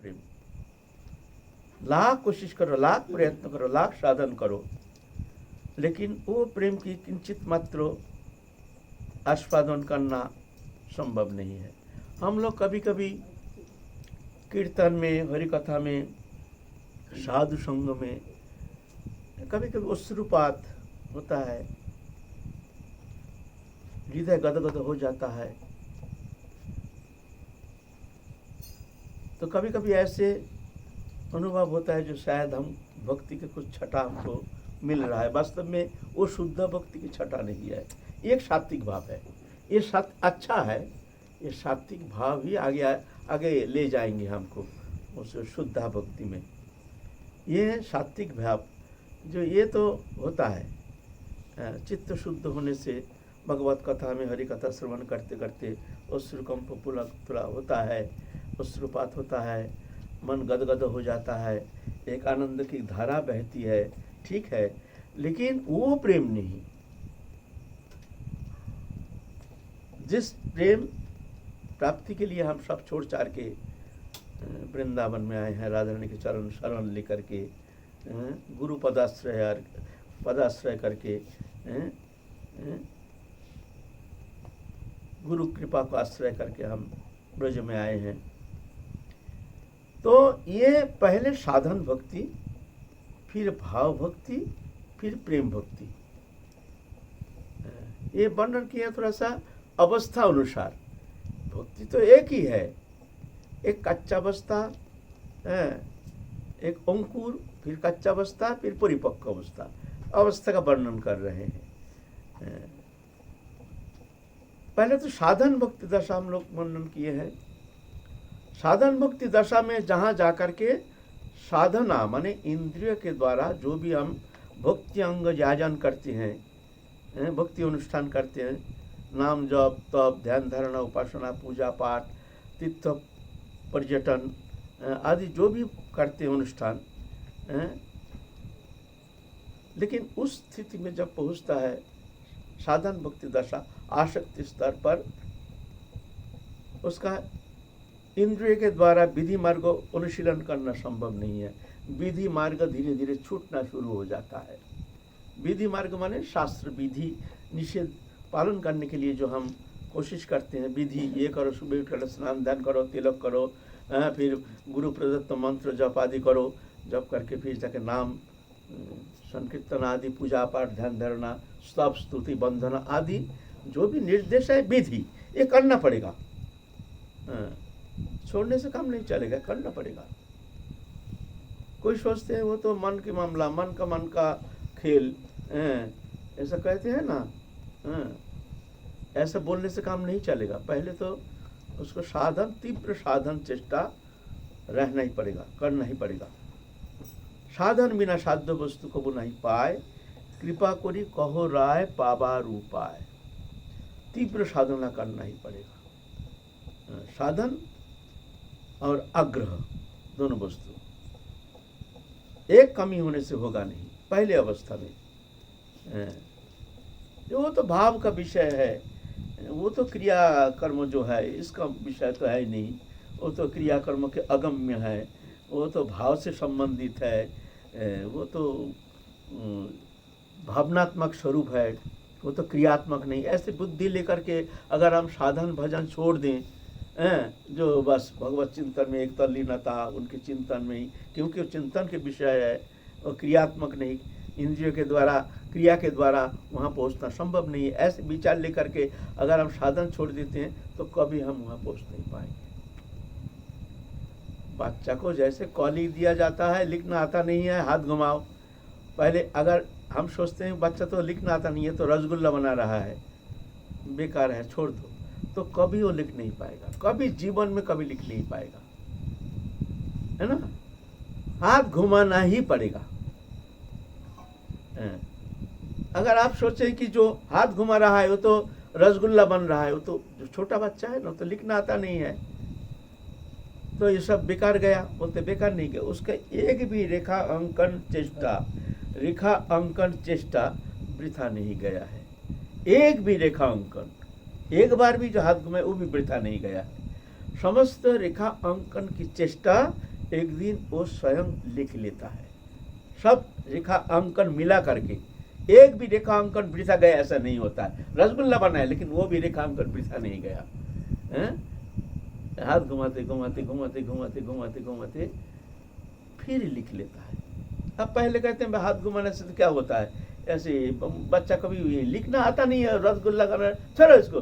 प्रेम। लाख कोशिश करो, लाख प्रयत्न करो, लाख साधन करो, लेकिन वो प्रेम की किंचित मात्र आस्वादन करना संभव नहीं है। हम लोग कभी कभी कीर्तन में, हरिकथा में, साधु संग में कभी कभी अश्रुपात होता है, हृदय गदगद हो जाता है। तो कभी कभी ऐसे अनुभव होता है जो शायद हम भक्ति के कुछ छटा हमको मिल रहा है। वास्तव में वो शुद्ध भक्ति की छटा नहीं है, एक सात्विक भाव है। ये अच्छा है, ये सात्विक भाव ही आगे आगे ले जाएंगे हमको उस शुद्ध भक्ति में। ये सात्विक भाव जो ये तो होता है, चित्त शुद्ध होने से भगवत कथा में, हरि कथा श्रवण करते करते अश्रुकंप पुलक होता है, अश्रुपात होता है, मन गदगद हो जाता है, एक आनंद की धारा बहती है, ठीक है, लेकिन वो प्रेम नहीं जिस प्रेम प्राप्ति के लिए हम सब छोड़ छाड़ के वृंदावन में आए हैं, राधा रानी के चरण शरण लेकर के, गुरु पदाश्रय करके, गुरु कृपा को आश्रय करके हम ब्रज में आए हैं। तो ये पहले साधन भक्ति, फिर भाव भक्ति, फिर प्रेम भक्ति, ये वर्णन किया थोड़ा सा अवस्था अनुसार। भक्ति तो एक ही है, एक कच्चा अवस्था, एक अंकुर, फिर कच्चा अवस्था, फिर परिपक्व अवस्था का वर्णन कर रहे हैं। पहले तो साधन भक्ति दशा हम लोग वर्णन किए हैं। साधन भक्ति दशा में जहाँ जाकर के साधना माने इंद्रिय के द्वारा जो भी हम भक्ति अंग याजन करते हैं, भक्ति अनुष्ठान करते हैं, नाम जप, तप, ध्यान धारणा, उपासना, पूजा पाठ, तीर्थ पर्यटन आदि जो भी करते हैं अनुष्ठान, लेकिन उस स्थिति में जब पहुंचता है साधन भक्ति दशा, आसक्ति स्तर पर उसका इंद्रिय के द्वारा विधि मार्ग अनुशीलन करना संभव नहीं है। विधि मार्ग धीरे धीरे छूटना शुरू हो जाता है। विधि मार्ग माने शास्त्र विधि निषेध पालन करने के लिए जो हम कोशिश करते हैं, विधि ये करो, सुबह उठकर स्नान ध्यान करो, तिलक करो, फिर गुरु प्रदत्त मंत्र जप आदि करो, जप करके फिर जाके नाम संकीर्तन आदि, पूजा पाठ, ध्यान धारणा, स्तव स्तुति बंधन आदि जो भी निर्देश है विधि, ये करना पड़ेगा। छोड़ने से काम नहीं चलेगा, करना पड़ेगा। कोई सोचते हैं वो तो मन की मामला, मन का खेल, ऐसा कहते हैं ना, ऐसा बोलने से काम नहीं चलेगा। पहले तो उसको साधन, तीव्र साधन चेष्टा रहना ही पड़ेगा, करना ही पड़ेगा। साधन बिना साध्य वस्तु को वो नहीं पाए, कृपा करी कहो राय पाबार उपाय। तीव्र साधना करना ही पड़ेगा। साधन और आग्रह दोनों वस्तु, एक कमी होने से होगा नहीं। पहले अवस्था में वो तो भाव का विषय है, वो तो क्रिया कर्म जो है इसका विषय तो है नहीं, वो तो क्रिया कर्म के अगम्य है, वो तो भाव से संबंधित है, वो तो भावनात्मक स्वरूप है, वो तो क्रियात्मक नहीं। ऐसे बुद्धि लेकर के अगर हम साधन भजन छोड़ दें, जो बस भगवत चिंतन में एक तल्लीनता उनके चिंतन में ही, क्योंकि वो चिंतन के विषय है और क्रियात्मक नहीं, इंद्रियों के द्वारा, क्रिया के द्वारा वहाँ पहुँचना संभव नहीं है। ऐसे विचार लेकर के अगर हम साधन छोड़ देते हैं तो कभी हम वहाँ पहुँच नहीं पाएंगे। बच्चा को जैसे कॉली दिया जाता है, लिखना आता नहीं है, हाथ घुमाओ। पहले अगर हम सोचते हैं बच्चा तो लिखना आता नहीं है तो रसगुल्ला बना रहा है, बेकार है, छोड़ दो, तो कभी वो लिख नहीं पाएगा, कभी जीवन में कभी लिख नहीं पाएगा, है ना। हाथ घुमाना ही पड़ेगा। अगर आप सोचें कि जो हाथ घुमा रहा है वो तो रसगुल्ला बन रहा है, वो तो जो छोटा बच्चा है ना, तो लिखना आता नहीं है, तो ये सब बेकार गया। बोलते बेकार नहीं गया, उसका एक भी रेखा अंकन चेष्टा वृथा नहीं गया है। एक भी रेखा अंकन, एक बार भी जो हाथ घुमाए वो भी वृथा नहीं गया है। समस्त रेखा अंकन की चेष्टा एक दिन वो स्वयं लिख लेता है, सब रेखा अंकन मिला करके। एक भी रेखा अंकन वृथा गया ऐसा नहीं होता है। रसगुल्ला बना है लेकिन वो भी रेखा अंकन वृथा नहीं गया है? हाथ घुमाते घुमाते घुमाते घुमाते घुमाते घुमाते फिर लिख लेता है। अब पहले कहते हैं हाथ घुमाने से तो क्या होता है, ऐसे बच्चा कभी लिखना आता नहीं है, रसगुल्ला करना, चलो इसको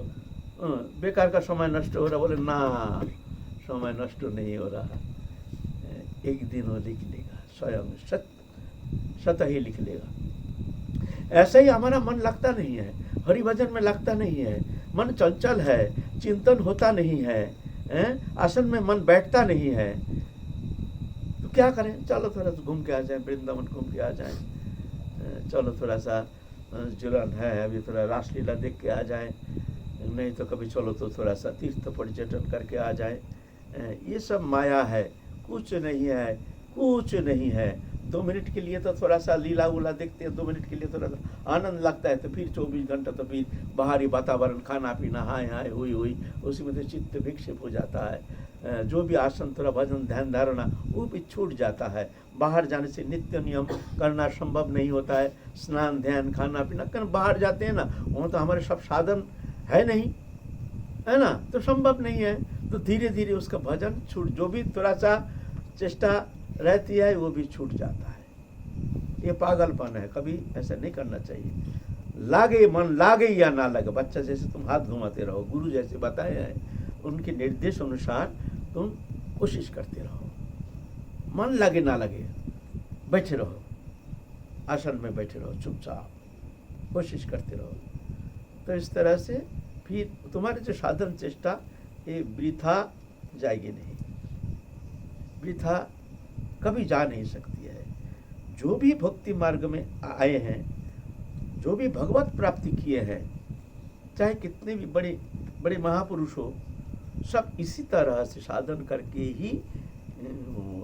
बेकार का समय नष्ट हो रहा। बोले ना, समय नष्ट नहीं हो रहा, एक दिन वो लिख लेगा, स्वयं सत ही लिख लेगा। ऐसे ही हमारा मन लगता नहीं है, हरि भजन में लगता नहीं है, मन चंचल है, चिंतन होता नहीं है, आसन में मन बैठता नहीं है, तो क्या करें? चलो थोड़ा सा घूम के आ जाए, वृंदावन घूम के आ जाए, चलो थोड़ा सा जुलन है अभी, थोड़ा रासलीला देख के आ जाए, नहीं तो कभी चलो तो थोड़ा सा तीर्थ पर्यटन करके आ जाए। ये सब माया है, कुछ नहीं है, कुछ नहीं है। 2 मिनट के लिए तो थोड़ा सा लीला उला देखते हैं, 2 मिनट के लिए थोड़ा सा आनंद लगता है, तो फिर 24 घंटा तो फिर बाहरी वातावरण, खाना पीना, हाय हाय हुई हुई, उसी में तो चित्त विक्षेप हो जाता है। जो भी आसन, थोड़ा भजन, ध्यान धारणा, वो भी छूट जाता है। बाहर जाने से नित्य नियम करना संभव नहीं होता है, स्नान ध्यान खाना पीना। कहीं बाहर जाते हैं ना, वहाँ तो हमारे सब साधन है नहीं, है ना, तो संभव नहीं है। तो धीरे धीरे उसका भजन छूट, जो भी थोड़ा सा चेष्टा रहती है वो भी छूट जाता है। ये पागलपन है, कभी ऐसा नहीं करना चाहिए। लागे मन, लागे या ना लगे, बच्चा जैसे तुम हाथ घुमाते रहो, गुरु जैसे बताए हैं उनके निर्देश अनुसार तुम कोशिश करते रहो। मन लगे ना लगे, बैठे रहो, आसन में बैठे रहो, चुपचाप कोशिश करते रहो। तो इस तरह से फिर तुम्हारी जो साधन चेष्टा ये वृथा जाएगी नहीं, वृथा कभी जा नहीं सकती है। जो भी भक्ति मार्ग में आए हैं, जो भी भगवत प्राप्ति किए हैं, चाहे कितने भी बड़े बड़े महापुरुष हो, सब इसी तरह से साधन करके ही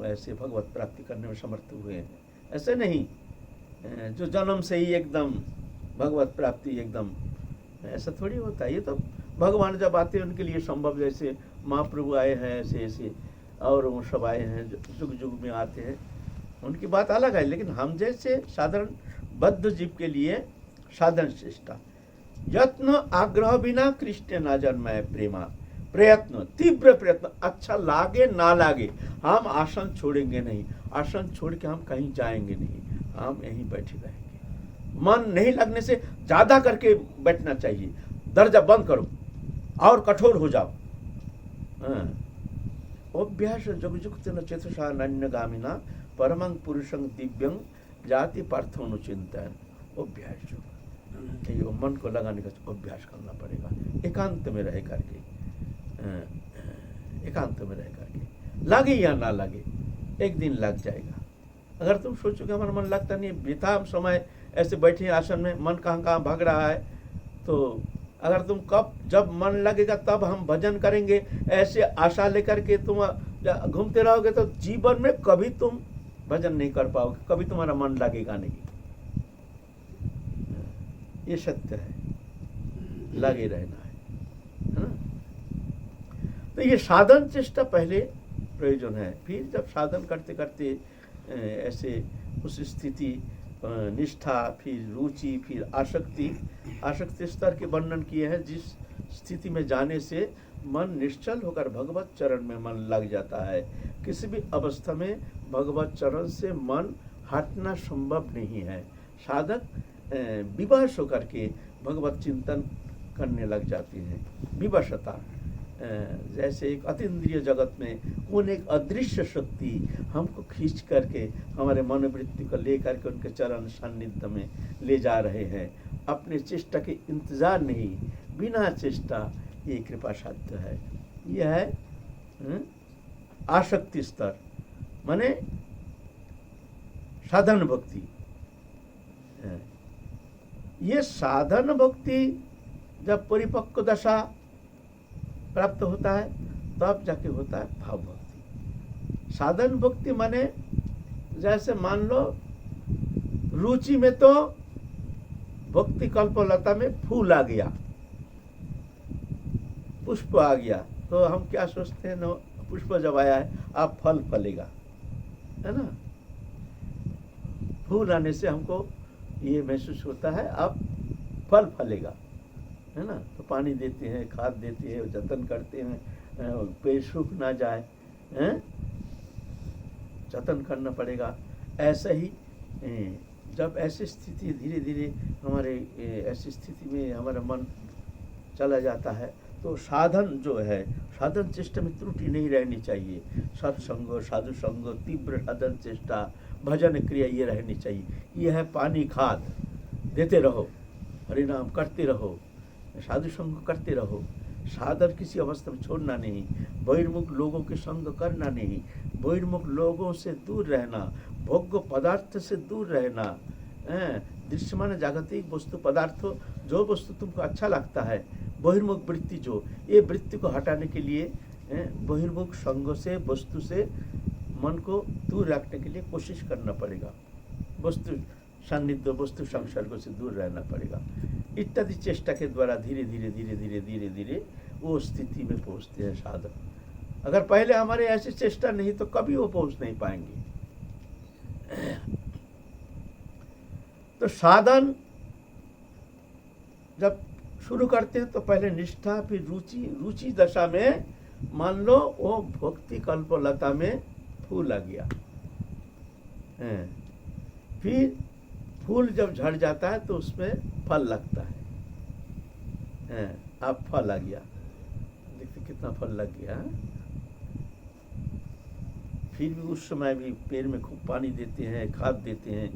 ऐसे भगवत प्राप्ति करने में समर्थ हुए हैं। ऐसे नहीं जो जन्म से ही एकदम भगवत प्राप्ति एकदम, ऐसा थोड़ी होता है। ये तो भगवान जब आते हैं उनके लिए संभव, जैसे महाप्रभु आए हैं ऐसे ऐसे, और वो सब आए हैं जुग जुग में आते हैं, उनकी बात अलग है। लेकिन हम जैसे साधारण बद्ध जीव के लिए साधन चेष्टा, यत्न आग्रह बिना कृष्ण ना जन्माय प्रेमा, प्रयत्न, तीव्र प्रयत्न, अच्छा लागे ना लागे, हम आसन छोड़ेंगे नहीं, आसन छोड़ के हम कहीं जाएंगे नहीं, हम यहीं बैठे रहेंगे। मन नहीं लगने से ज्यादा करके बैठना चाहिए, दर्जा बंद करो और कठोर हो जाओ। अभ्यास जगजुक्त न चेतसा नन्यगामिना परमं पुरुषं दिव्यं जाति पार्थानुचिंतन। अभ्यास जो मन को लगाने का अभ्यास करना पड़ेगा, एकांत में रह करके, एकांत में रह करके, लगे या ना लगे, एक दिन लग जाएगा। अगर तुम सोचोगे हमारा मन लगता नहीं, वृथा हम समय ऐसे बैठे आसन में, मन कहाँ कहाँ भाग रहा है, तो अगर तुम कब जब मन लगेगा तब हम भजन करेंगे ऐसे आशा लेकर के तुम घूमते रहोगे, तो जीवन में कभी तुम भजन नहीं कर पाओगे, कभी तुम्हारा मन लगेगा नहीं। ये सत्य है, लगे रहना है ना? तो ये साधन चेष्टा पहले प्रयोजन है। फिर जब साधन करते करते ऐसे उस स्थिति, निष्ठा, फिर रुचि, फिर आसक्ति स्तर के वर्णन किए हैं, जिस स्थिति में जाने से मन निश्चल होकर भगवत चरण में मन लग जाता है। किसी भी अवस्था में भगवत चरण से मन हटना संभव नहीं है। साधक विवश होकर के भगवत चिंतन करने लग जाते हैं। विवशता, जैसे एक अतीन्द्रिय जगत में कौन एक अदृश्य शक्ति हमको खींच करके हमारे मनोवृत्ति को ले करके उनके चरण सान्निध्य में ले जा रहे हैं। अपने चेष्टा के इंतजार नहीं, बिना चेष्टा ये कृपा साध्य है। यह है आसक्ति स्तर, माने साधन भक्ति। ये साधन भक्ति जब परिपक्व दशा प्राप्त होता है तब जाके होता है भाव भक्ति। साधन भक्ति माने जैसे मान लो रुचि में तो भक्ति कल्पलता में फूल आ गया, पुष्प आ गया, तो हम क्या सोचते हैं, पुष्प जब आया है अब फल फलेगा, है ना। फूल आने से हमको ये महसूस होता है अब फल फलेगा, है ना। तो पानी देते हैं, खाद देते हैं, जतन करते हैं, पेड़ सूख ना जाए, हैं, जतन करना पड़ेगा। ऐसा ही जब ऐसी स्थिति धीरे धीरे हमारे ऐसी स्थिति में हमारा मन चला जाता है तो साधन जो है, साधन चेष्टा में त्रुटि नहीं रहनी चाहिए। सत्संग, साधु संग, तीव्र साधन चेष्टा, भजन क्रिया ये रहनी चाहिए। ये है पानी खाद, देते रहो, हरिनाम करते रहो, साधु संग करते रहो। साधन किसी अवस्था में छोड़ना नहीं, बहिर्मुख लोगों के संग करना नहीं, बहिर्मुख लोगों से दूर रहना, भोग्य पदार्थ से दूर रहना। दृश्यमान जागतिक वस्तु पदार्थों, जो वस्तु तुमको अच्छा लगता है, बहिर्मुख वृत्ति जो, ये वृत्ति को हटाने के लिए बहिर्मुख संग से, वस्तु से मन को दूर रखने के लिए कोशिश करना पड़ेगा। वस्तु सान्निध्य, वस्तु संसर्ग से दूर रहना पड़ेगा। इत्यादि चेष्टा के द्वारा धीरे धीरे धीरे धीरे धीरे धीरे वो स्थिति में पहुंचते हैं साधक। अगर पहले हमारे ऐसी चेष्टा नहीं तो कभी वो पहुंच नहीं पाएंगे। तो साधन जब शुरू करते हैं तो पहले निष्ठा, फिर रुचि, रुचि दशा में मान लो वो भक्ति कल्पलता में फूल आ गया, फिर फूल जब झड़ जाता है तो उसमें फल लगता है। अब फल आ गया, देखते कितना फल लग गया। फिर भी उस समय भी पेड़ में खूब पानी देते हैं, खाद देते हैं,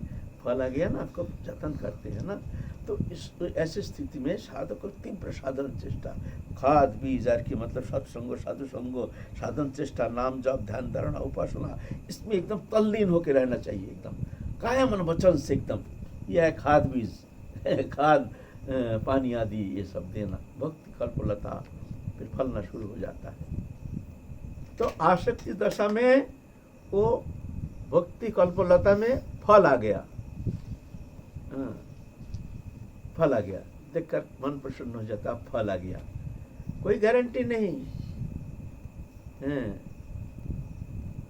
फल आ गया ना, आपको जतन करते हैं ना। तो इस ऐसी स्थिति में साधक को तीव्र साधन चेष्टा, खाद बीज की मतलब सत्संग, साधु संग, साधन चेष्टा, नाम जप, ध्यान धारणा, उपासना, इसमें एकदम तल्लीन होकर रहना चाहिए, एकदम काया मन वचन से एकदम। यह है खाद बीज, खाद पानी आदि ये सब देना, भक्ति कल्पलता, फिर फलना शुरू हो जाता है। तो आसक्ति दशा में वो भक्ति कल्पलता में फल आ गया, फल आ गया, देखकर मन प्रसन्न हो जाता, फल आ गया। कोई गारंटी नहीं है,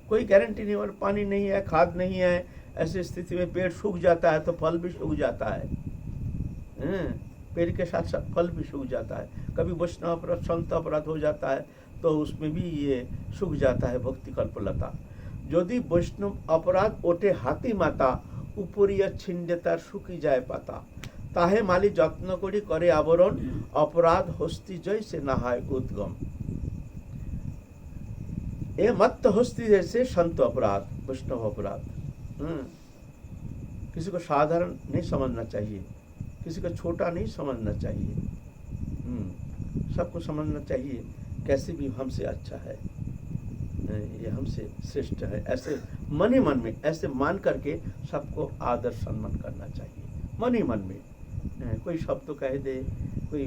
कोई गारंटी नहीं। और पानी नहीं है, खाद नहीं है, ऐसी स्थिति में पेड़ सूख जाता है तो फल भी सूख जाता है, पेड़ के साथ साथ फल भी सूख जाता है। कभी वैष्णव अपराध, संत अपराध हो जाता है तो उसमें भी ये सूख जाता है भक्ति कल्पलता। यदि वैष्णव अपराध ओटे हाथी माता, উপরিয়া ছিন্ডে তার শুকি যায় পাতা, তাহে মালি যত্ন করি করে আবরণ, অপরাধ হস্তি জয় সে না হয় উদ্গম। ये मत हस्ती जैसे संत अपराध, वैष्णव अपराध, किसी को साधारण नहीं समझना चाहिए, किसी को छोटा नहीं समझना चाहिए, सबको समझना चाहिए कैसे भी हमसे अच्छा है, ये हमसे श्रेष्ठ है। ऐसे मन ही मन में ऐसे मान करके सबको आदर सम्मान करना चाहिए, मन ही मन में। कोई शब्द कह दे, कोई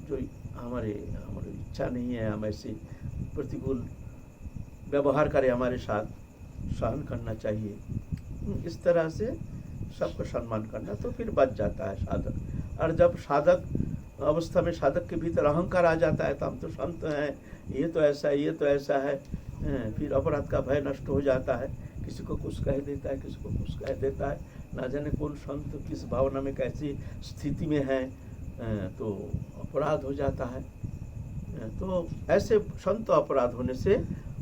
जो हमारी इच्छा नहीं है, हम ऐसे प्रतिकूल व्यवहार करे हमारे साथ, सहन करना चाहिए। इस तरह से सबको सम्मान करना, तो फिर बच जाता है साधक। और जब साधक अवस्था में साधक के भीतर अहंकार आ जाता है तो हम तो संत हैं, ये तो ऐसा है, ये तो ऐसा है, फिर अपराध का भय नष्ट हो जाता है। किसी को कुछ कह देता है, किसी को कुछ कह देता है, ना जाने कौन संत किस भावना में कैसी स्थिति में है, तो अपराध हो जाता है। तो ऐसे संत अपराध होने से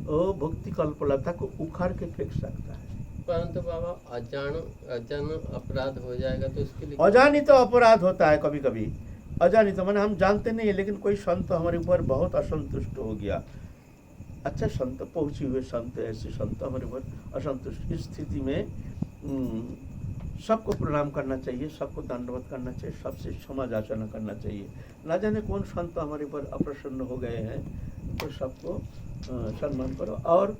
वो भक्ति कल्पलता को उखाड़ के फेंक सकता है। परंतु बाबा अजान अपराध हो जाएगा तो उसके लिए अजानित अपराध होता है कभी कभी। अजानित माने हम जानते नहीं है, लेकिन कोई संत हमारे ऊपर बहुत असंतुष्ट हो गया, अच्छा संत, पहुंचे हुए संत, ऐसे संत हमारे ऊपर असंतुष्ट, इस स्थिति में सबको प्रणाम करना चाहिए, सबको दंडवत करना चाहिए, सबसे क्षमा याचना करना चाहिए। ना जाने कौन संत हमारे ऊपर अप्रसन्न हो गए हैं, तो सबको सम्मान करो और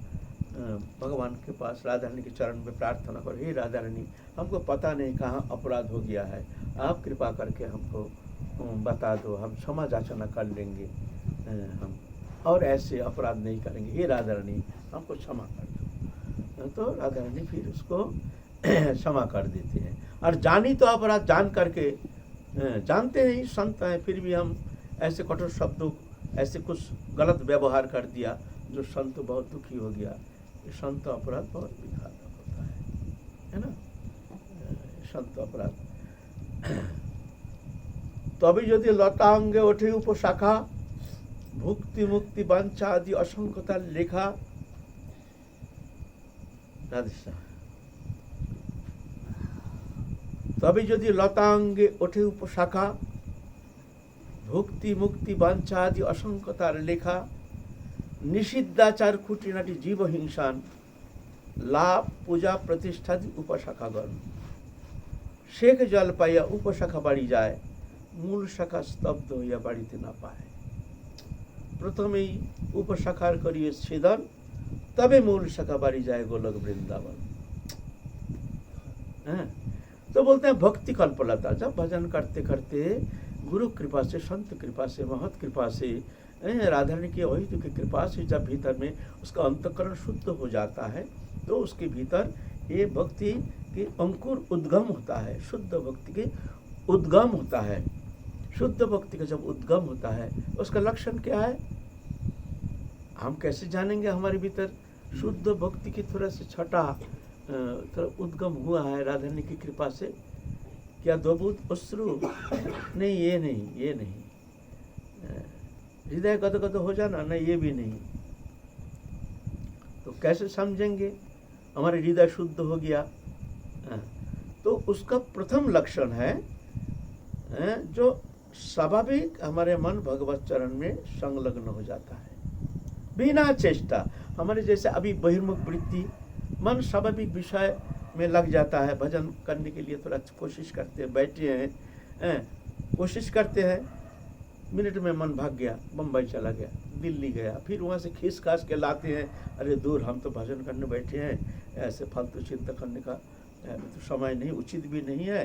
भगवान के पास राधा रानी के चरण में प्रार्थना करो, हे राधा रानी, हमको पता नहीं कहाँ अपराध हो गया है, आप कृपा करके हमको बता दो, हम क्षमा याचना कर लेंगे, हम और ऐसे अपराध नहीं करेंगे, हे राधा रानी हमको क्षमा कर दो। तो राधा रानी फिर उसको क्षमा कर देते हैं। और जानी तो अपराध जान करके, जानते हैं संत हैं, फिर भी हम ऐसे कठोर शब्दों, ऐसे कुछ गलत व्यवहार कर दिया जो संत बहुत दुखी हो गया, संत अपराध बहुत विघातक होता है ना, संत अपराध। तभी यदि लता अंगे ओठे उपशाखा, भुक्ति मुक्ति बांछा आदि असंख्यता लेखा। राधेश्याम। तभी यदि लता अंगे ओठे उपशाखा, भुक्ति मुक्ति बांछा आदि असंख्यतार लेखा, निषिद्धाचार খুঁটিনাটি জীব হিংসান, লাভ পূজা প্রতিষ্ঠাদি উপশাখাগণ। শেখ জল পাইয়া উপশাখা বাড়ি যায়, মূল শাখা স্তব্ধ হইয়া বাড়িতে না পায়। প্রথমেই উপশাখার করিয়ে ছেদন, তবে মূল শাখা बाड़ी जाए गोलक वृंदावन। तो बोलते हैं भक्ति कल्पलता। जब भजन करते करते गुरु कृपा से, संत कृपा से, महत कृपा से, राधा रानी की वही की कृपा से जब भीतर में उसका अंतःकरण शुद्ध हो जाता है, तो उसके भीतर ये भक्ति की अंकुर उद्गम होता है, शुद्ध भक्ति के उद्गम होता है। शुद्ध भक्ति का जब उद्गम होता है, उसका लक्षण क्या है? हम कैसे जानेंगे हमारे भीतर शुद्ध भक्ति की थोड़ा सी छटा थोड़ा उद्गम हुआ है राधा रानी की कृपा से? क्या दो बूंद अश्रु? नहीं, ये नहीं, ये नहीं। हृदय गदगद हो जाना? नहीं, ये भी नहीं। तो कैसे समझेंगे हमारे हृदय शुद्ध हो गया? तो उसका प्रथम लक्षण है जो स्वाभाविक हमारे मन भगवत चरण में संलग्न हो जाता है बिना चेष्टा। हमारे जैसे अभी बहिर्मुख वृत्ति, मन स्वाभाविक विषय में लग जाता है। भजन करने के लिए थोड़ा कोशिश करते हैं, बैठे हैं, कोशिश करते हैं, मिनट में मन भाग गया, बम्बई चला गया, दिल्ली गया, फिर वहाँ से खींच खास के लाते हैं, अरे दूर, हम तो भजन करने बैठे हैं, ऐसे फालतू चिंता करने का तो समय नहीं, उचित भी नहीं है।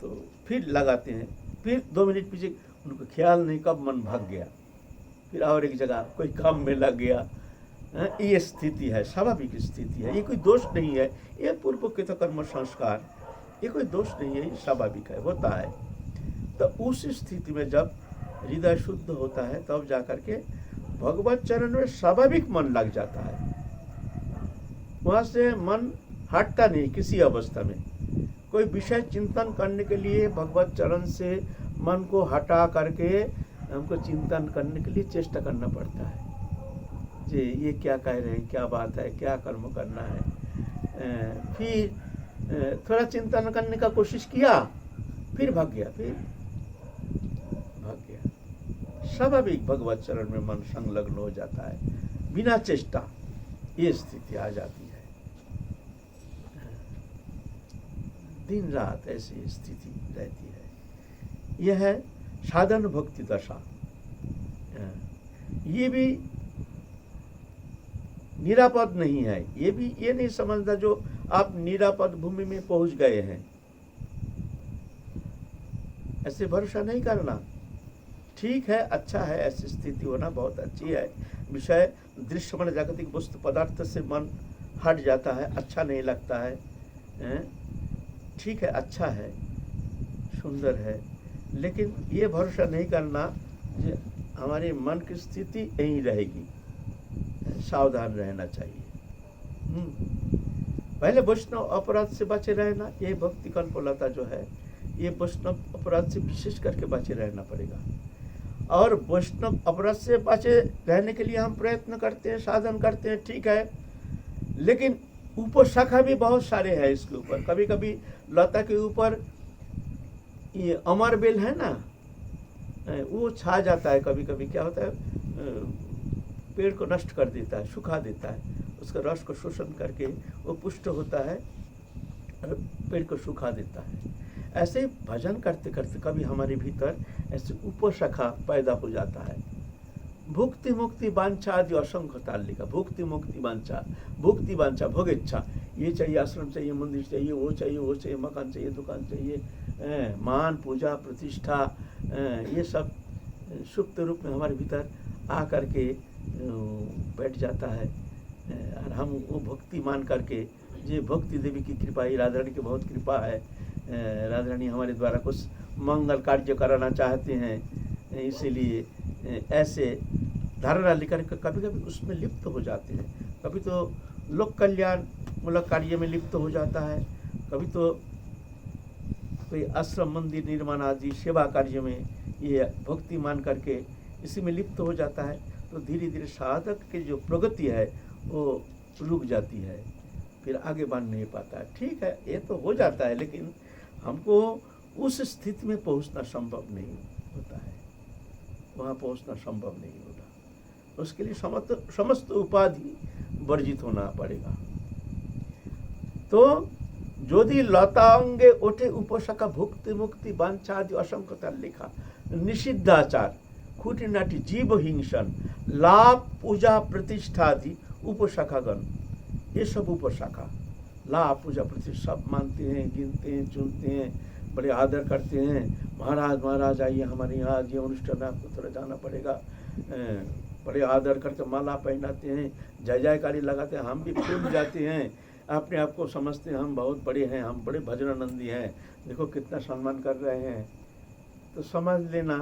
तो फिर लगाते हैं, फिर 2 मिनट पीछे उनको ख्याल नहीं कब मन भाग गया, फिर और एक जगह कोई काम में लग गया। ये स्थिति है, स्वाभाविक स्थिति है, ये कोई दोष नहीं है, ये पूर्वकृत कर्म संस्कार, ये कोई दोष नहीं है, ये स्वाभाविक है, होता है। तो उस स्थिति में जब हृदय शुद्ध होता है, तब जाकर के भगवत चरण में स्वाभाविक मन लग जाता है। वहाँ से मन हटता नहीं किसी अवस्था में। कोई विषय चिंतन करने के लिए भगवत चरण से मन को हटा करके हमको चिंतन करने के लिए चेष्टा करना पड़ता है। जी, ये क्या कह रहे हैं, क्या बात है, क्या कर्म करना है। फिर थोड़ा चिंतन करने का कोशिश किया, फिर भाग गया, फिर भाग गया। स्वाभाविक भगवत चरण में मन संलग्न हो जाता है बिना चेष्टा, ये स्थिति आ जाती है। दिन रात ऐसी स्थिति रहती है। यह है साधन भक्ति दशा। ये भी निरापद नहीं है। ये भी ये नहीं समझता जो आप निरापद भूमि में पहुंच गए हैं, ऐसे भरोसा नहीं करना। ठीक है, अच्छा है, ऐसी स्थिति होना बहुत अच्छी है। विषय दृश्य मन जागतिक वस्तु पदार्थ से मन हट जाता है, अच्छा नहीं लगता है, ठीक है, अच्छा है, सुंदर है, लेकिन ये भरोसा नहीं करना कि हमारे मन की स्थिति यहीं रहेगी। सावधान रहना चाहिए। पहले वैष्णव अपराध से बचे रहना, ये भक्ति कल्पलता जो है, ये वैष्णव अपराध से विशेष करके बचे रहना पड़ेगा। और वैष्णव अपराध से बचे रहने के लिए हम प्रयत्न करते हैं, साधन करते हैं, ठीक है, लेकिन उपशाखा भी बहुत सारे हैं इसके ऊपर। कभी कभी लता के ऊपर ये अमर बेल है ना, वो छा जाता है। कभी कभी क्या होता है, पेड़ को नष्ट कर देता है, सुखा देता है, उसका रस को शोषण करके वो पुष्ट होता है और पेड़ को सुखा देता है। ऐसे ही भजन करते करते कभी हमारे भीतर ऐसे उपशाखा पैदा हो जाता है। भुक्ति मुक्ति वांछा आदि असंख्य तालिका। भुक्ति मुक्ति वांछा, भुक्ति वांछा, भोग इच्छा, ये चाहिए, आश्रम चाहिए, मंदिर चाहिए, वो चाहिए, मकान चाहिए, दुकान चाहिए, मान पूजा प्रतिष्ठा, ये सब सुप्त रूप में हमारे भीतर आ करके बैठ जाता है। और हम वो भक्ति मान करके, ये भक्ति देवी की कृपा है, राधा रानी की बहुत कृपा है, राधा रानी हमारे द्वारा कुछ मंगल कार्य कराना चाहते हैं, इसीलिए ऐसे धारणा लेकर कभी कभी उसमें लिप्त हो जाते हैं। कभी तो लोक कल्याण मूलक कार्य में लिप्त हो जाता है, कभी तो कोई आश्रम मंदिर निर्माण आदि सेवा कार्य में ये भक्ति मान करके इसी में लिप्त हो जाता है, तो धीरे धीरे साधक की जो प्रगति है वो रुक जाती है, फिर आगे बढ़ नहीं पाता है। ठीक है, ये तो हो जाता है, लेकिन हमको उस स्थिति में पहुंचना संभव नहीं होता है, वहाँ पहुंचना संभव नहीं होता। उसके लिए समस्त उपाधि वर्जित होना पड़ेगा। तो যদি লতাঙ্গে ওঠে উপশাখা ভুক্তি মুক্তি বাঞ্ছাদি অসংখ্যতার লেখা নিষিদ্ধাচার খুঁটিনাটি জীব হিংসন लाभ पूजा प्रतिष्ठा आदि उपशाखागण, ये सब उपशाखा लाभ पूजा प्रतिष्ठा सब मानते हैं, गिनते हैं, चुनते हैं, बड़े आदर करते हैं। महाराज आइए हमारे यहाँ, ये अनुष्ठान आपको थोड़ा जाना पड़ेगा। बड़े आदर करके माला पहनाते हैं, जय जयकारी लगाते हैं, हम भी फूल जाते हैं, अपने आप को समझते हैं हम बहुत बड़े हैं, हम बड़े भजनानंदी हैं, देखो कितना सम्मान कर रहे हैं। तो समझ लेना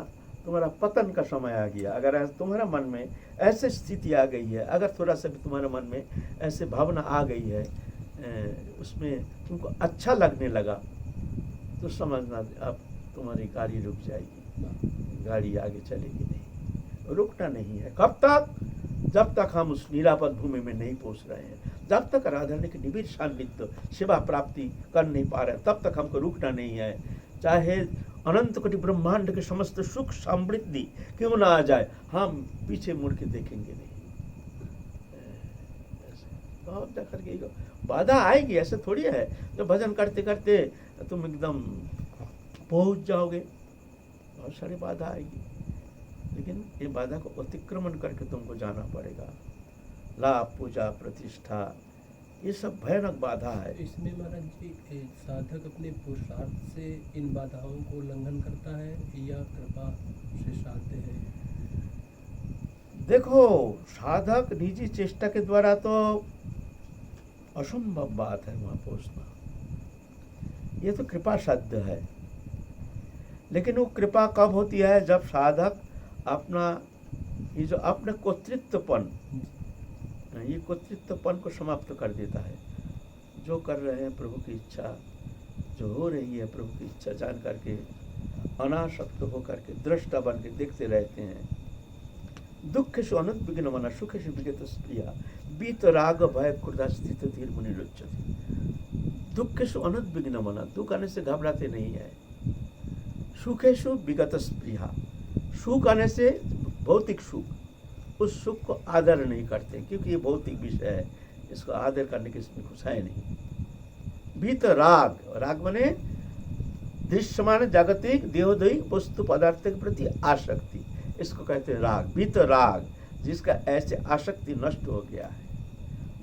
तुम्हारा पतन का समय आ गया। अगर तुम्हारा मन में ऐसी स्थिति आ गई है, अगर थोड़ा सा भी तुम्हारे मन में ऐसे भावना आ गई है, उसमें तुमको अच्छा लगने लगा, तो समझना अब तुम्हारी गाड़ी रुक जाएगी, गाड़ी आगे चलेगी नहीं, रुकना नहीं है। कब तक? जब तक हम उस निरापद भूमि में नहीं पहुंच रहे हैं, जब तक आराधना के निबिड़ सान्निध्य सेवा प्राप्ति कर नहीं पा रहे, तब तक हमको रुकना नहीं है। चाहे अनंत कोटि ब्रह्मांड के समस्त सुख समृद्धि क्यों ना आ जाए, हम पीछे मुड़ के देखेंगे नहीं। तो जाकर के बाधा आएगी, ऐसे थोड़ी है जो भजन करते करते तुम एकदम पहुंच जाओगे, बहुत सारी बाधा आएगी, लेकिन ये बाधा को अतिक्रमण करके तुमको जाना पड़ेगा। लाभ पूजा प्रतिष्ठा ये सब भयानक बाधा है। इसमें महाराज जी साधक अपने पुरुषार्थ से इन बाधाओं को उल्लंघन करता है या कृपा से साध्य है? देखो, साधक निजी चेष्टा के द्वारा तो असंभव बात है वहां पहुंचना, ये तो कृपा साध्य है। लेकिन वो कृपा कब होती है? जब साधक अपना ये जो अपना कर्तृत्वपन, ये कर्तृत्वपन को समाप्त कर देता है। जो कर रहे हैं प्रभु की इच्छा, जो हो रही है प्रभु की इच्छा जान करके अनासक्त होकर के दृष्टा बन के देखते रहते हैं। दुख से अनुद्विग्न मना सुख से विगत स्प्रिया बीत राग भय क्रोधा स्थित धीर मुनि रुच्यते। दुख से अनुद्विग्न मना, दुख आने से घबराते नहीं है। सुखेशु विगत स्प्रिया, सुख आने से भौतिक सुख, उस सुख को आदर नहीं करते, क्योंकि ये भौतिक विषय है, इसको आदर करने की इसमें कुछ है नहीं। बीत राग, राग माने दृश्यमान जागतिक देहोदयी वस्तु पदार्थ के प्रति आसक्ति, इसको कहते हैं राग। बीत राग, जिसका ऐसे आसक्ति नष्ट हो गया है।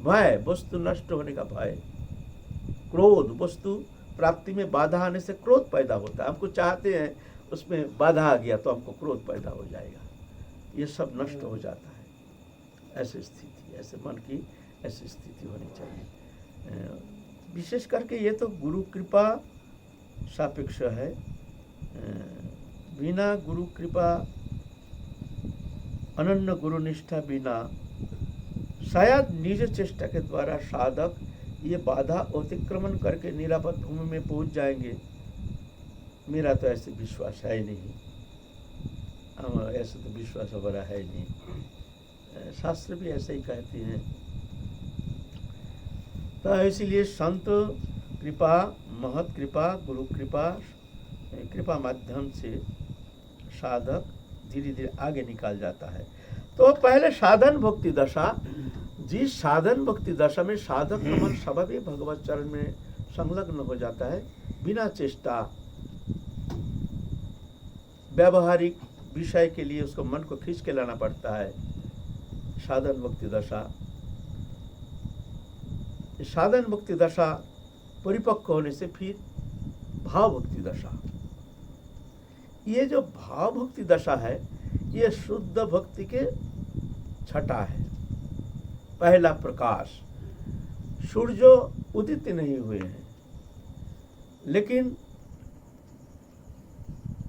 भय, वस्तु नष्ट होने का भय। क्रोध, वस्तु प्राप्ति में बाधा आने से क्रोध पैदा होता है। हमको चाहते हैं, उसमें बाधा आ गया तो हमको क्रोध पैदा हो जाएगा, ये सब नष्ट हो जाता है। ऐसी स्थिति, ऐसे मन की ऐसी स्थिति होनी चाहिए। विशेष करके ये तो गुरु कृपा सापेक्ष है। बिना गुरु कृपा, अनन्य गुरु निष्ठा बिना शायद निज चेष्टा के द्वारा साधक ये बाधा अतिक्रमण करके निरापद भूमि में पहुंच जाएंगे। मेरा तो ऐसे विश्वास है ही नहीं, ऐसा तो विश्वास हमारा है ही नहीं। शास्त्र भी ऐसे ही कहते हैं। तो इसीलिए संत कृपा, महत कृपा, गुरु कृपा, कृपा माध्यम से साधक धीरे धीरे आगे निकाल जाता है। तो पहले साधन भक्ति दशा, जिस साधन भक्ति दशा में साधक का मन स्वाभाविक भगवत चरण में संलग्न हो जाता है, बिना चेष्टा व्यावहारिक विषय के लिए उसको मन को खींच के लाना पड़ता है। साधन भक्ति दशा, साधन भक्ति दशा परिपक्व होने से फिर भाव भक्ति दशा। ये जो भाव भक्ति दशा है, ये शुद्ध भक्ति के छठा है, पहला प्रकाश। सूर्य उदित नहीं हुए हैं, लेकिन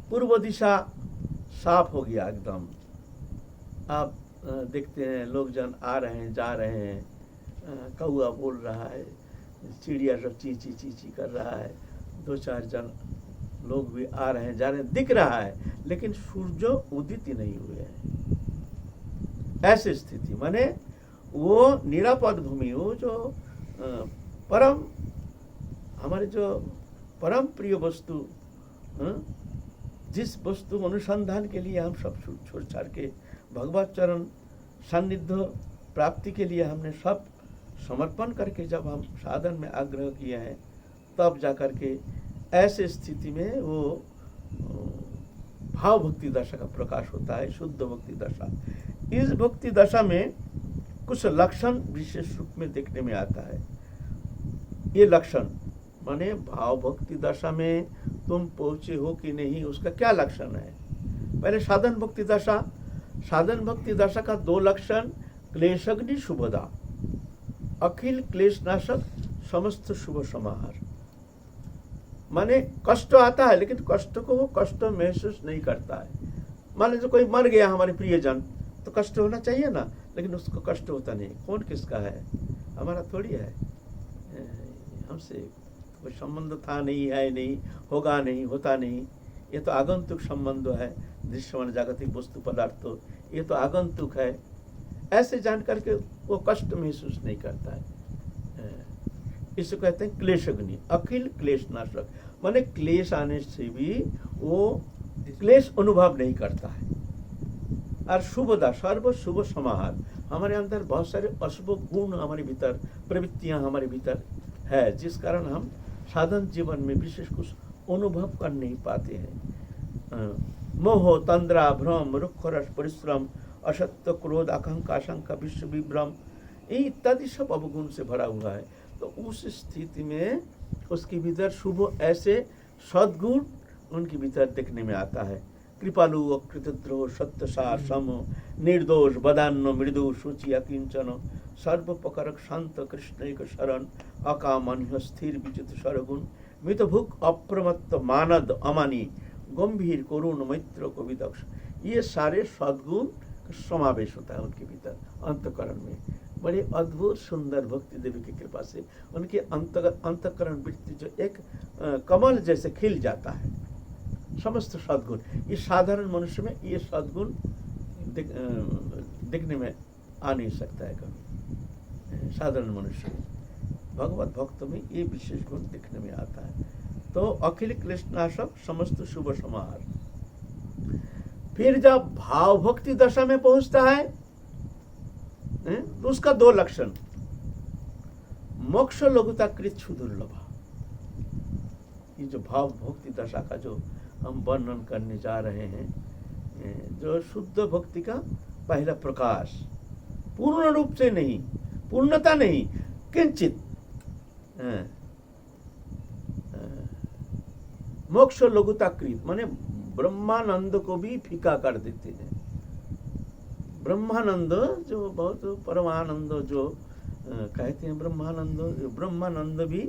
पूर्व दिशा साफ हो गया एकदम। आप देखते हैं लोग जन आ रहे हैं, जा रहे हैं, कौआ बोल रहा है, चिड़िया सब ची ची ची ची कर रहा है, 2-4 जन लोग भी आ रहे हैं जा रहे हैं, दिख रहा है, लेकिन सूर्य उदित ही नहीं हुए हैं। ऐसी स्थिति माने वो निरापद भूमि, वो जो परम हमारे जो परम प्रिय वस्तु, जिस वस्तु अनुसंधान के लिए हम सब छोड़ छाड़ के भगवत चरण सान्निध्य प्राप्ति के लिए हमने सब समर्पण करके जब हम साधन में आग्रह किए हैं, तब जाकर के ऐसे स्थिति में वो भाव भक्ति दशा का प्रकाश होता है, शुद्ध भक्ति दशा। इस भक्ति दशा में कुछ लक्षण विशेष रूप में देखने में आता है। ये लक्षण माने भाव भक्ति दशा में तुम पहुंचे हो कि नहीं, उसका क्या लक्षण है। पहले साधन भक्ति दशा, साधन भक्ति दशा का 2 लक्षण, क्लेशग्नि शुभदा, अखिल क्लेश नाशक समस्त शुभ समाहार। माने कष्ट आता है लेकिन कष्ट को वो कष्ट महसूस नहीं करता है। मान लीजिए कोई मर गया हमारे प्रियजन, तो कष्ट होना चाहिए ना, लेकिन उसको कष्ट होता नहीं। कौन किसका है, हमारा थोड़ी है, हमसे कोई संबंध था नहीं, है नहीं, होगा नहीं, होता नहीं। ये तो आगंतुक संबंध है, दृश्यमान जागतिक वस्तु पदार्थ, ये तो आगंतुक है। ऐसे जान करके वो कष्ट महसूस नहीं करता है। इसको कहते हैं क्लेशग्नि, अखिल क्लेश नाशक। माने क्लेश आने से भी वो क्लेश अनुभव नहीं करता है। और शुभदा, सर्व शुभ समाहार। हमारे अंदर बहुत सारे अशुभ गुण हमारे भीतर, प्रवृत्तियां हमारे भीतर है, जिस कारण हम साधन जीवन में विशेष कुछ अनुभव कर नहीं पाते हैं। मोह, तंद्रा, भ्रम, रुक्ष रस, परिश्रम, असत्य, क्रोध, आकांक्षा, आशंका, विश्व विभ्रम, ये इत्यादि सब अवगुण से भरा हुआ है। तो उस स्थिति में उसके भीतर शुभ ऐसे सद्गुण उनके भीतर देखने में आता है। कृपालु, अकृतद्रोह, सत्यसार, सम, निर्दोष, बदान्य, मृदु, शुचि, अकिंचन, सर्वपकारक, शांत, कृष्ण एक शरण, अकामन्य, स्थिर, विचित, सरगुण, मितभुक, अप्रमत्त, मानद, अमानी, गंभीर, करुण, मैत्र, कविदक्ष, ये सारे सद्गुण का समावेश होता है उनके भीतर अंतकरण में। बड़े अद्भुत सुंदर भक्ति देवी की कृपा से उनके अंतकरण वृत्ति जो एक कमल जैसे खिल जाता है। समस्त सद्गुण, ये साधारण मनुष्य में ये सद्गुण दिखने में आ नहीं सकता है कभी। साधारण मनुष्य में, भगवत भक्त में ये विशेष गुण दिखने में आता है। तो अखिल क्लेशनाशक समस्त शुभ समाहार। फिर जब भाव भक्ति दशा में पहुंचता है तो उसका 2 लक्षण, मोक्ष लघुता कृत सुदुर्लभ। ये जो भाव भक्ति दशा का जो हम वर्णन करने जा रहे हैं, जो शुद्ध भक्ति का पहला प्रकाश, पूर्ण रूप से नहीं, पूर्णता नहीं, किंचित मोक्ष लघुता कृत, माने ब्रह्मानंद को भी फीका कर देते हैं। ब्रह्मानंद जो बहुत परमानंद जो कहते हैं, ब्रह्मानंद भी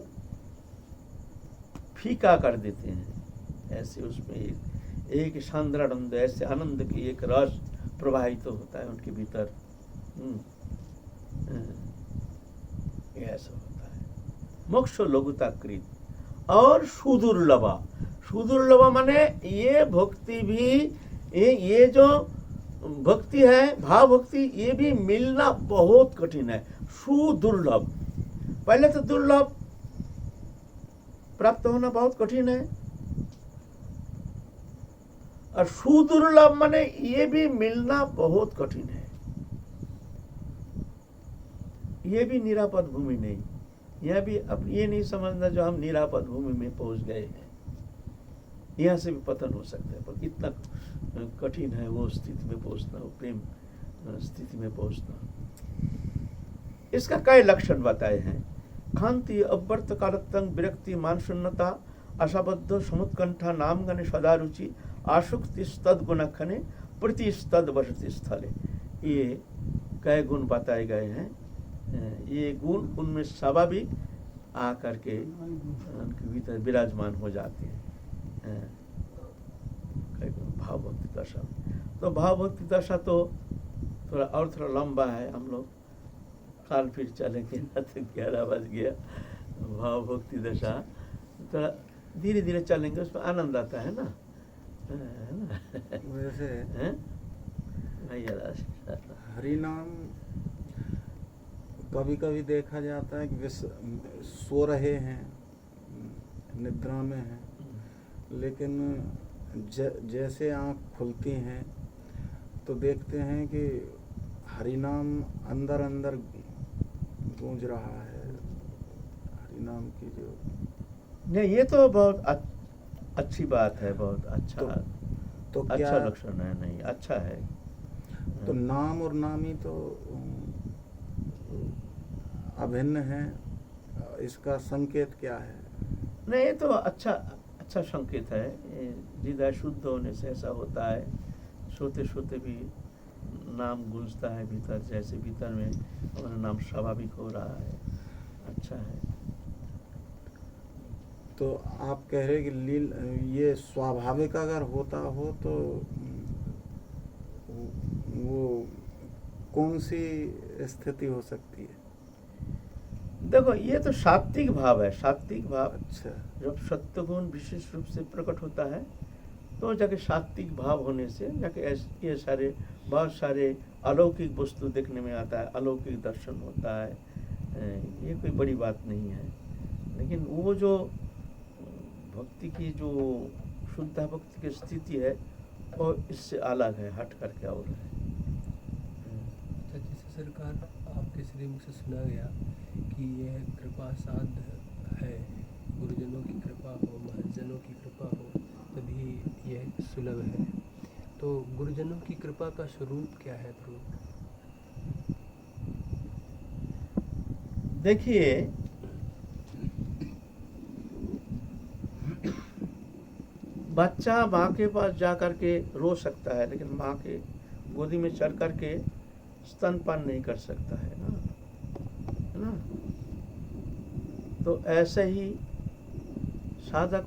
फीका कर देते हैं। ऐसे उसमें एक सांद्रानंद, ऐसे आनंद की एक रस प्रवाहित होता है उनके भीतर। ऐसा होता है मोक्ष लघुता कृत। और सुदुर्लभा, सुदुर्लभा माने ये भक्ति भी, ये जो भक्ति है, भाव भक्ति, ये भी मिलना बहुत कठिन है। सुदुर्लभ, पहले तो दुर्लभ, प्राप्त होना बहुत कठिन है। और सुदुर्लभ माने ये भी मिलना बहुत कठिन है। ये भी निरापद भूमि नहीं। यह भी अब ये नहीं समझना जो हम निरापद भूमि में पहुंच गए हैं, यहाँ से भी पतन हो सकता है। पर इतना कठिन है वो स्थिति में पहुंचना, वो प्रेम स्थिति में पहुंचना। इसका कई लक्षण बताए हैं। खांति, अव्यर्थ कालतंग, विरक्ति, मानशून्यता, असाबद्ध, समुत्कंठा, नामगणे, सदारुचि, आसुक्ति, तद्गुण खने, प्रतिस्तद वसति स्थले। ये कई गुण बताए गए हैं। ये गुण उनमें स्वाभाविक आकर के उनके भीतर विराजमान हो जाते हैं। भाव भक्ति दशा, तो भाव भक्ति दशा तो थोड़ा लंबा है। हम लोग काल फिर चलेंगे ना, तो 11 बज गया। भाव भक्ति दशा थोड़ा धीरे धीरे चलेंगे, उसमें आनंद आता है ना, है ना। वैसे हैं? भैया दास, हरि नाम कभी कभी देखा जाता है कि सो रहे हैं, निद्रा में हैं, लेकिन जैसे आँख खुलती हैं तो देखते हैं कि हरि नाम अंदर अंदर गूंज रहा है। हरि नाम की जो नहीं, ये तो बहुत अच्छी बात है, बहुत अच्छा तो अच्छा क्या लक्षण है। नहीं, अच्छा है। तो नाम और नामी तो अभिन्न है, इसका संकेत क्या है? नहीं, ये तो अच्छा संकेत है। हृदय शुद्ध होने से ऐसा होता है, सोते सोते भी नाम गूंजता है भीतर, जैसे भीतर में हमारा नाम स्वाभाविक हो रहा है। अच्छा है। तो आप कह रहे कि ये स्वाभाविक अगर होता हो तो वो कौन सी स्थिति हो सकती है? देखो, ये तो सात्विक भाव है, सात्विक भाव। अच्छा, जब सत्वगुण विशेष रूप से प्रकट होता है तो जाके सात्विक भाव होने से जाके ये सारे बहुत सारे अलौकिक वस्तु देखने में आता है, अलौकिक दर्शन होता है। ये कोई बड़ी बात नहीं है। लेकिन वो जो भक्ति की जो शुद्ध भक्ति की स्थिति है वो इससे अलग है, हट करके और है। अच्छा, जैसे सरकार आपके श्री मुख से सुना गया कि यह कृपा साध है, गुरुजनों की कृपा हो, महजनों की कृपा हो तभी यह सुलभ है। तो गुरुजनों की कृपा का स्वरूप क्या है प्रभु? देखिए, बच्चा माँ के पास जा करके रो सकता है, लेकिन माँ के गोदी में चढ़ करके स्तनपान नहीं कर सकता है ना। तो ऐसे ही साधक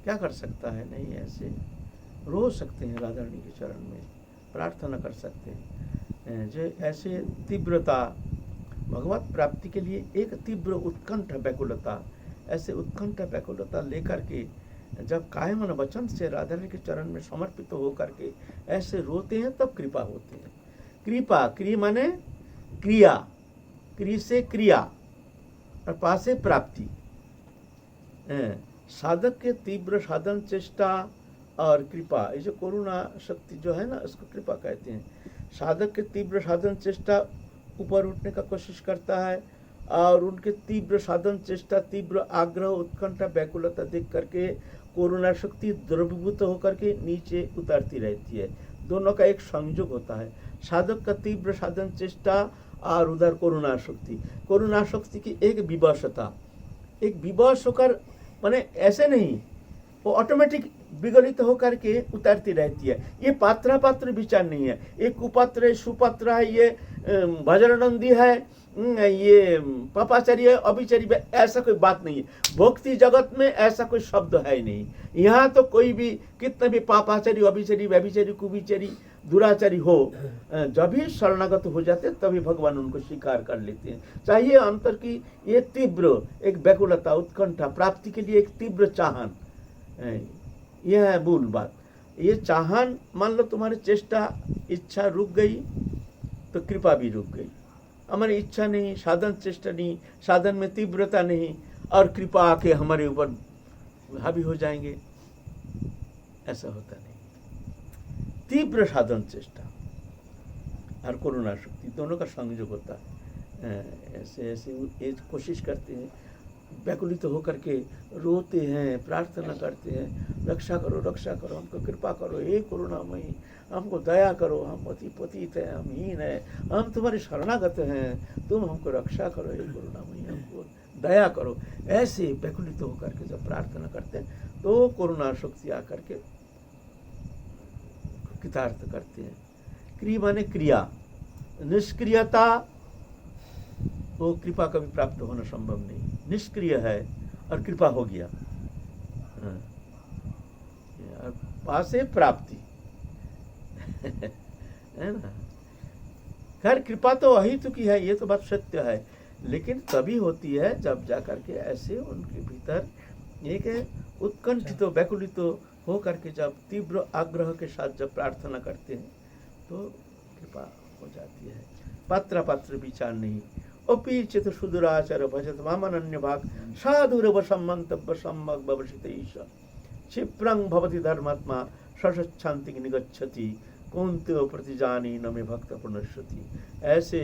क्या कर सकता है? नहीं, ऐसे रो सकते हैं राधा रानी के चरण में, प्रार्थना कर सकते हैं। जो ऐसे तीव्रता भगवत प्राप्ति के लिए एक तीव्र उत्कंठ व्याकुलता, ऐसे उत्कंठ व्याकुलता लेकर के जब काय मन वचन से राधा रानी के चरण में समर्पित होकर के ऐसे रोते हैं तब कृपा होती है। कृपा, क्री माने क्रिया, क्री से क्रिया और पा से प्राप्ति। साधक के तीव्र साधन चेष्टा और कृपा, ये जो करुणा शक्ति जो है ना, इसको कृपा कहते हैं। साधक के तीव्र साधन चेष्टा ऊपर उठने का कोशिश करता है और उनके तीव्र साधन चेष्टा, तीव्र आग्रह, उत्कंठा, व्याकुलता देख करके करुणा शक्ति द्रवीभूत होकर के नीचे उतरती रहती है। दोनों का एक संयोग होता है, साधक का तीव्र साधन चेष्टा और उधर करुणा शक्ति। करुणा शक्ति की एक विवशता, एक विवश होकर माने ऐसे नहीं, वो ऑटोमेटिक विगलित होकर के उतरती रहती है। ये पात्र विचार नहीं है, ये कुपात्र है, सुपात्र है, ये भजनानंदी है, ये पापाचारी है, अभिचारी है, ऐसा कोई बात नहीं है। भक्ति जगत में ऐसा कोई शब्द है ही नहीं। यहाँ तो कोई भी कितने भी पापाचारी, अभिचारी, व्यभिचारी, कुविचारी, दुराचारी हो, जब भी शरणागत हो जाते तभी भगवान उनको स्वीकार कर लेते हैं। चाहिए अंतर की ये तीव्र एक व्याकुलता, उत्कंठा, प्राप्ति के लिए एक तीव्र चाहन, यह है मूल बात। ये चाहन, मान लो तुम्हारी चेष्टा, इच्छा रुक गई तो कृपा भी रुक गई। हमारी इच्छा नहीं, साधन चेष्टा नहीं, साधन में तीव्रता नहीं, और कृपा आके हमारे ऊपर हावी हो जाएंगे, ऐसा होता नहीं। तीव्र साधन चेष्टा और करुणा शक्ति दोनों का संयोग होता है। ऐसे ऐसे ये कोशिश करते हैं, व्याकुलित होकर के रोते हैं, प्रार्थना करते हैं, रक्षा करो, रक्षा करो, हमको कृपा करो, हे करुणामयी, हमको दया करो, हम अति पतित हैं, हम हीन हैं, हम तुम्हारे शरणागत हैं, तुम हमको रक्षा करो, हे करुणामयी, हमको दया करो। ऐसे व्याकुलित होकर के जब प्रार्थना करते हैं तो करुणा शक्ति आकर के कृतार्थ करते हैं। क्रिया माने क्रिया, निष्क्रियता, वो कृपा कभी प्राप्त होना संभव नहीं। निष्क्रिय है और कृपा हो गया, पासे प्राप्ति है ना। खैर कृपा तो अहितु की है, ये तो बात सत्य है, लेकिन तभी होती है जब जा करके ऐसे उनके भीतर एक उत्कंठित व्याकुलित हो करके जब तीव्र आग्रह के साथ जब प्रार्थना करते हैं तो कृपा हो जाती है। पात्र पात्र विचार नहीं। अपि चित सुदुराचार भजत मामनन्य भाग साधुरव सम्मंतव्य सम्मग भवसित ईश क्षिप्रं भवति धर्मात्मा सशांति निगच्छति कौन्त्यो प्रतिजानी न मे भक्त पुनश्यति। ऐसे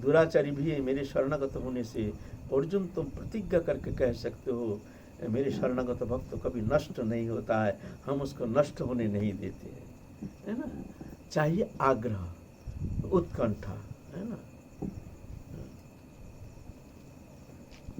दुराचारी भी मेरे शरणागत होने से अर्जुन तुम प्रतिज्ञा करके कह सकते हो मेरे शरणागत भक्त कभी नष्ट नहीं होता है, हम उसको नष्ट होने नहीं देते, है ना। चाहिए आग्रह, उत्कंठा, है ना।